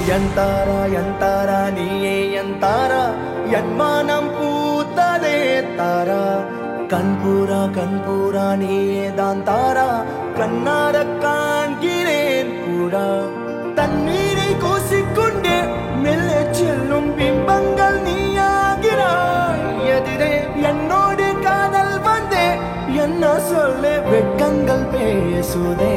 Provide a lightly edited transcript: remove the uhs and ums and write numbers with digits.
எந்தாரா நீயே எந்தாரா என் மானம் பூத்ததே தாரா கண்பூரா நீயே தான் தாரா கண்ணார காண்கிறேன் பூரா தண்ணீரை கூசிக்கொண்டே மெல்ல செல்லும் பிம்பங்கள் நீயாகிறாய் எதிரே என்னோடு காதல் வந்தே என்ன சொல்ல வெட்கங்கள் பேசுதே